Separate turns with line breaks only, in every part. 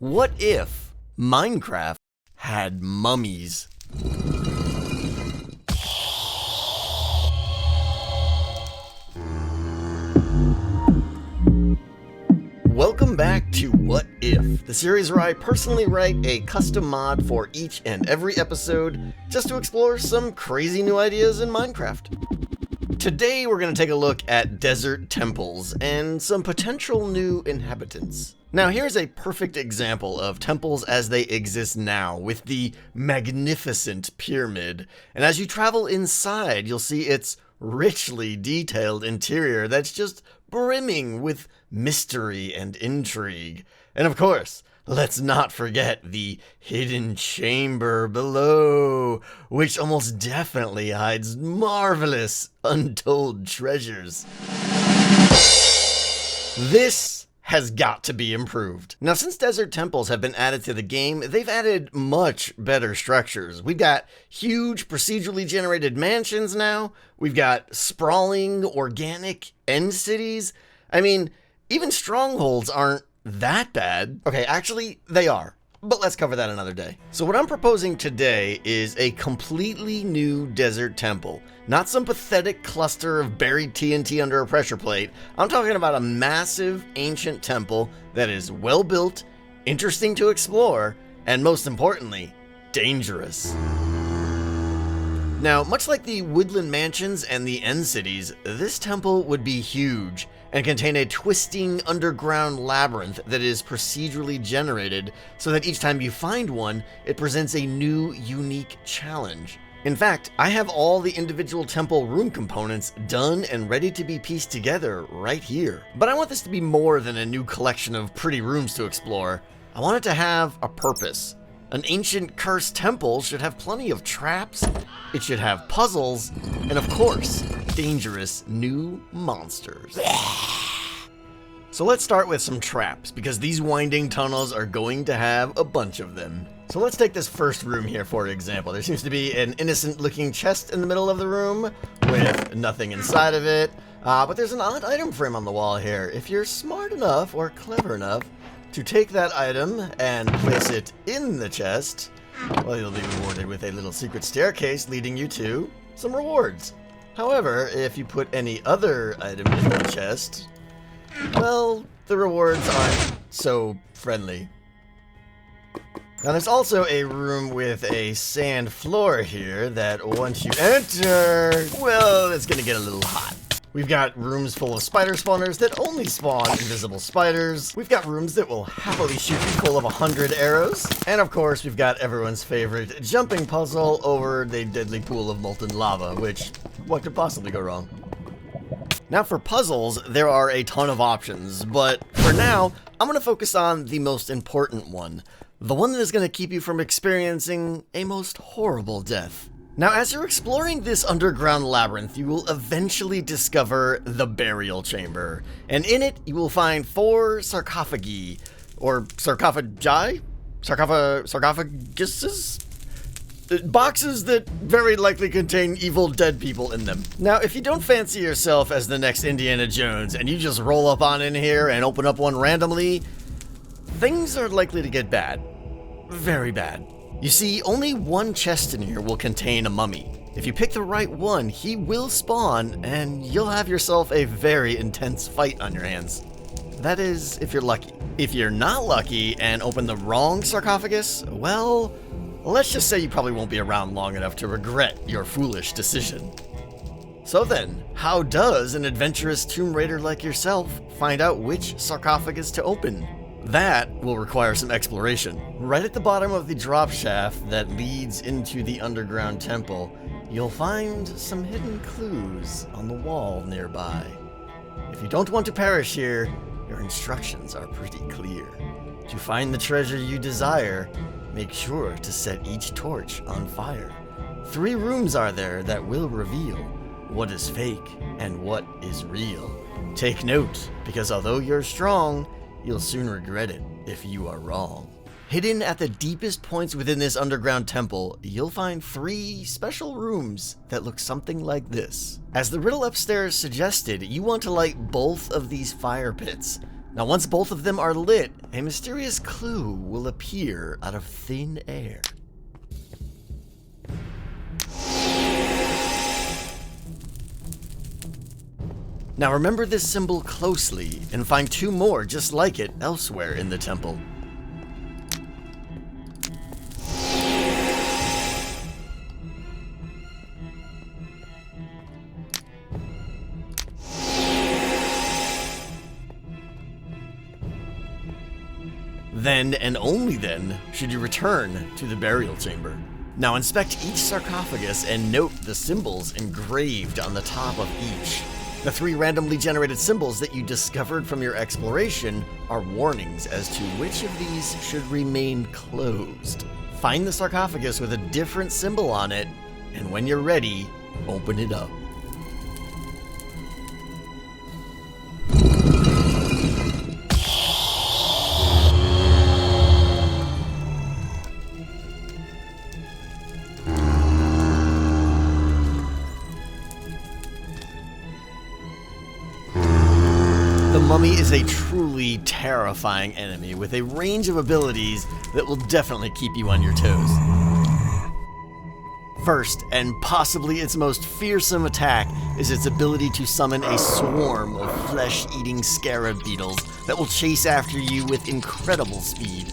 What if Minecraft had mummies? Welcome back to What If, the series where I personally write a custom mod for each and every episode just to explore some crazy new ideas in Minecraft. Today we're going to take a look at desert temples and some potential new inhabitants. Now here's a perfect example of temples as they exist now with the magnificent pyramid, and as you travel inside you'll see its richly detailed interior that's just brimming with mystery and intrigue. And of course, let's not forget the hidden chamber below, which almost definitely hides marvelous, untold treasures. This has got to be improved. Now, since desert temples have been added to the game, they've added much better structures. We've got huge procedurally generated mansions now. We've got sprawling, organic end cities. I mean, even strongholds aren't that bad. Okay, actually, they are. But let's cover that another day. So what I'm proposing today is a completely new desert temple. Not some pathetic cluster of buried TNT under a pressure plate. I'm talking about a massive ancient temple that is well built, interesting to explore, and most importantly, dangerous. Now, much like the woodland mansions and the end cities, this temple would be huge and contain a twisting underground labyrinth that is procedurally generated so that each time you find one, it presents a new, unique challenge. In fact, I have all the individual temple room components done and ready to be pieced together right here. But I want this to be more than a new collection of pretty rooms to explore. I want it to have a purpose. An ancient cursed temple should have plenty of traps, it should have puzzles, and of course, dangerous new monsters. So let's start with some traps, because these winding tunnels are going to have a bunch of them. So let's take this first room here for example. There seems to be an innocent looking chest in the middle of the room with nothing inside of it, but there's an odd item frame on the wall here. If you're smart enough or clever enough to take that item and place it in the chest, well, you'll be rewarded with a little secret staircase leading you to some rewards. However, if you put any other item in the chest, well, the rewards aren't so friendly. Now there's also a room with a sand floor here that once you enter, well, it's gonna get a little hot. We've got rooms full of spider spawners that only spawn invisible spiders. We've got rooms that will happily shoot you full of 100 arrows. And of course, we've got everyone's favorite jumping puzzle over the deadly pool of molten lava, which, what could possibly go wrong? Now for puzzles, there are a ton of options, but for now, I'm gonna focus on the most important one. The one that is gonna keep you from experiencing a most horrible death. Now, as you're exploring this underground labyrinth, you will eventually discover the burial chamber. And in it, you will find 4 sarcophagi, or sarcophagi? Sarcophaguses? Boxes that very likely contain evil dead people in them. Now, if you don't fancy yourself as the next Indiana Jones, and you just roll up on in here and open up one randomly, things are likely to get bad. Very bad. You see, only one chest in here will contain a mummy. If you pick the right one, he will spawn, and you'll have yourself a very intense fight on your hands. That is, if you're lucky. If you're not lucky and open the wrong sarcophagus, well, let's just say you probably won't be around long enough to regret your foolish decision. So then, how does an adventurous Tomb Raider like yourself find out which sarcophagus to open? That will require some exploration. Right at the bottom of the drop shaft that leads into the underground temple, you'll find some hidden clues on the wall nearby. If you don't want to perish here, your instructions are pretty clear. To find the treasure you desire, make sure to set each torch on fire. 3 rooms are there that will reveal what is fake and what is real. Take note, because although you're strong, you'll soon regret it if you are wrong. Hidden at the deepest points within this underground temple, you'll find 3 special rooms that look something like this. As the riddle upstairs suggested, you want to light both of these fire pits. Now, once both of them are lit, a mysterious clue will appear out of thin air. Now remember this symbol closely and find 2 more just like it elsewhere in the temple. Then, and only then, should you return to the burial chamber. Now inspect each sarcophagus and note the symbols engraved on the top of each. The 3 randomly generated symbols that you discovered from your exploration are warnings as to which of these should remain closed. Find the sarcophagus with a different symbol on it, and when you're ready, open it up. The Mummy is a truly terrifying enemy with a range of abilities that will definitely keep you on your toes. First, and possibly its most fearsome attack, is its ability to summon a swarm of flesh-eating scarab beetles that will chase after you with incredible speed.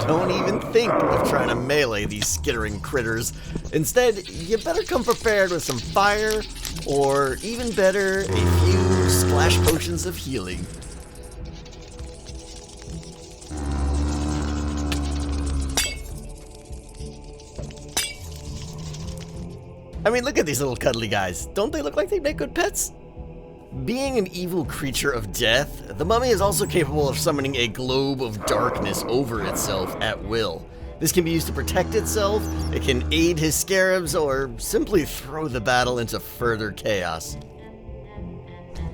Don't even think of trying to melee these skittering critters. Instead, you better come prepared with some fire, or even better, a few splash potions of healing. I mean, look at these little cuddly guys. Don't they look like they make good pets? Being an evil creature of death, the Mummy is also capable of summoning a globe of darkness over itself at will. This can be used to protect itself, it can aid his scarabs, or simply throw the battle into further chaos.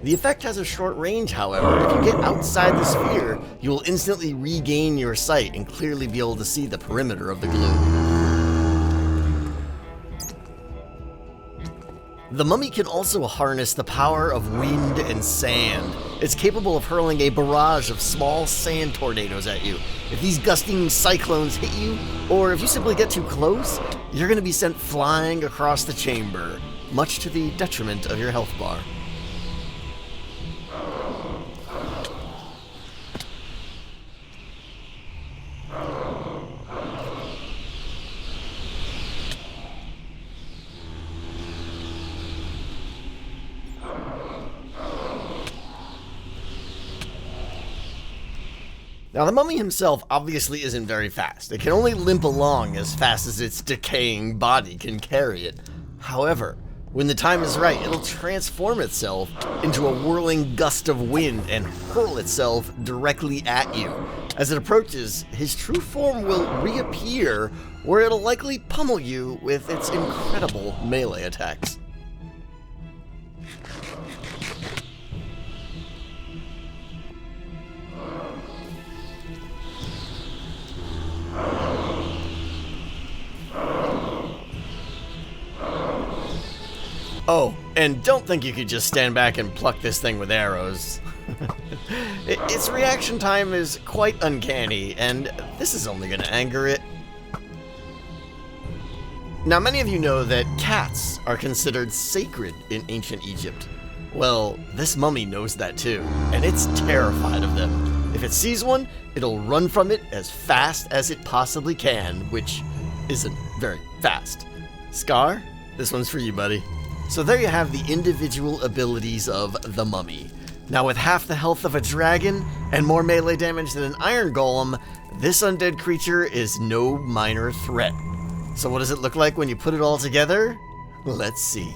The effect has a short range, however. If you get outside the sphere, you will instantly regain your sight and clearly be able to see the perimeter of the globe. The Mummy can also harness the power of wind and sand. It's capable of hurling a barrage of small sand tornadoes at you. If these gusting cyclones hit you, or if you simply get too close, you're going to be sent flying across the chamber, much to the detriment of your health bar. Now, the Mummy himself obviously isn't very fast. It can only limp along as fast as its decaying body can carry it. However, when the time is right, it'll transform itself into a whirling gust of wind and hurl itself directly at you. As it approaches, his true form will reappear, where it'll likely pummel you with its incredible melee attacks. Oh, and don't think you could just stand back and pluck this thing with arrows. Its reaction time is quite uncanny, and this is only going to anger it. Now, many of you know that cats are considered sacred in ancient Egypt. Well, this Mummy knows that too, and it's terrified of them. If it sees one, it'll run from it as fast as it possibly can, which isn't very fast. Scar, this one's for you, buddy. So there you have the individual abilities of the Mummy. Now, with half the health of a dragon and more melee damage than an iron golem, this undead creature is no minor threat. So what does it look like when you put it all together? Let's see.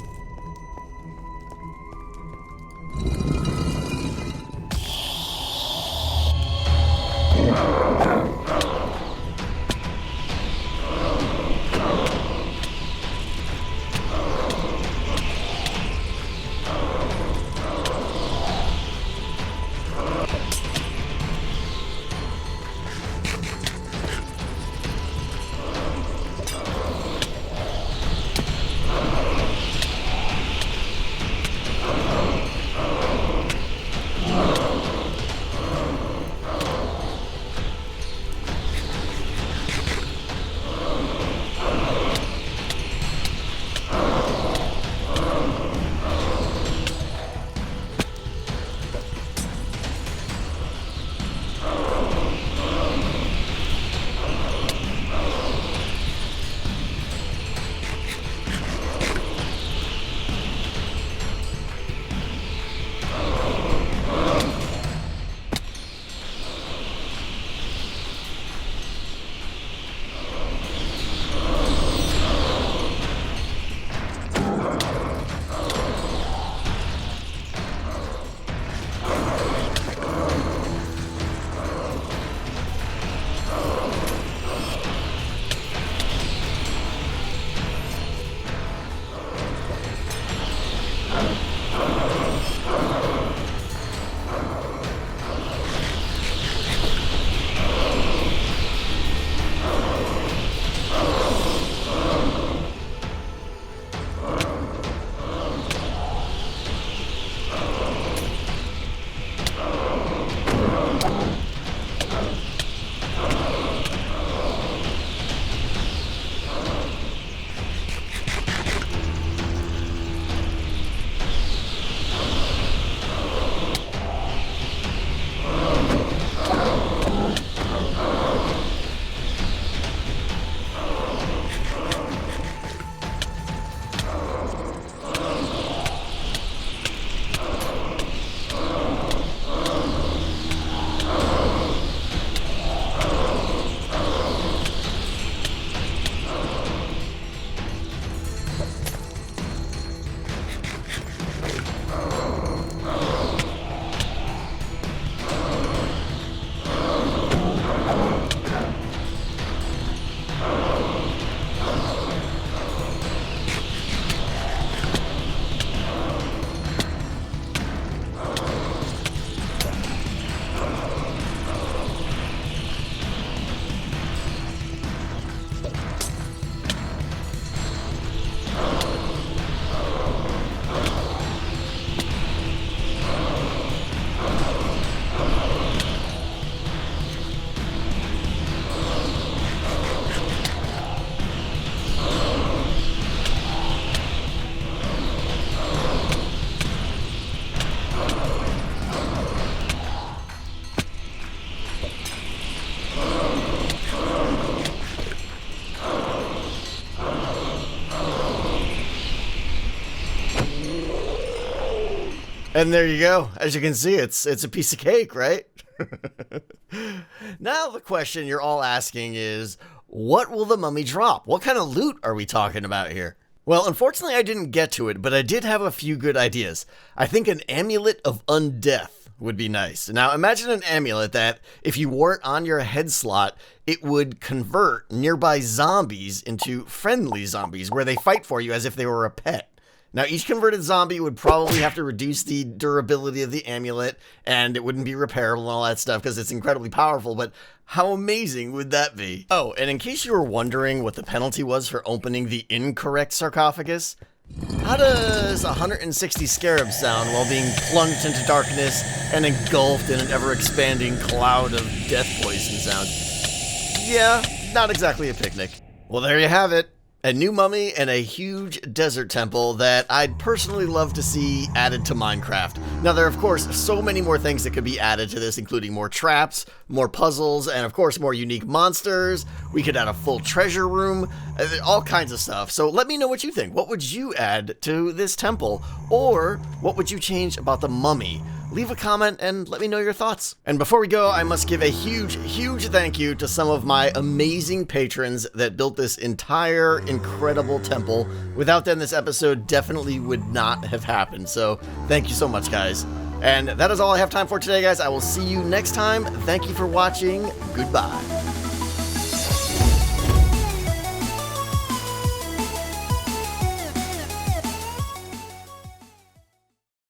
And there you go. As you can see, it's a piece of cake, right? Now the question you're all asking is, what will the mummy drop? What kind of loot are we talking about here? Well, unfortunately, I didn't get to it, but I did have a few good ideas. I think an amulet of undeath would be nice. Now, imagine an amulet that, if you wore it on your head slot, it would convert nearby zombies into friendly zombies, where they fight for you as if they were a pet. Now, each converted zombie would probably have to reduce the durability of the amulet, and it wouldn't be repairable and all that stuff because it's incredibly powerful, but how amazing would that be? Oh, and in case you were wondering what the penalty was for opening the incorrect sarcophagus, how does 160 scarabs sound while being plunged into darkness and engulfed in an ever-expanding cloud of death poison sound? Yeah, not exactly a picnic. Well, there you have it. A new mummy and a huge desert temple that I'd personally love to see added to Minecraft. Now, there are, of course, so many more things that could be added to this, including more traps, more puzzles, and, of course, more unique monsters. We could add a full treasure room, all kinds of stuff. So let me know what you think. What would you add to this temple? Or what would you change about the mummy? Leave a comment and let me know your thoughts. And before we go, I must give a huge thank you to some of my amazing patrons that built this entire incredible temple. Without them, this episode definitely would not have happened. So thank you so much, guys. And that is all I have time for today, guys. I will see you next time. Thank you for watching. Goodbye.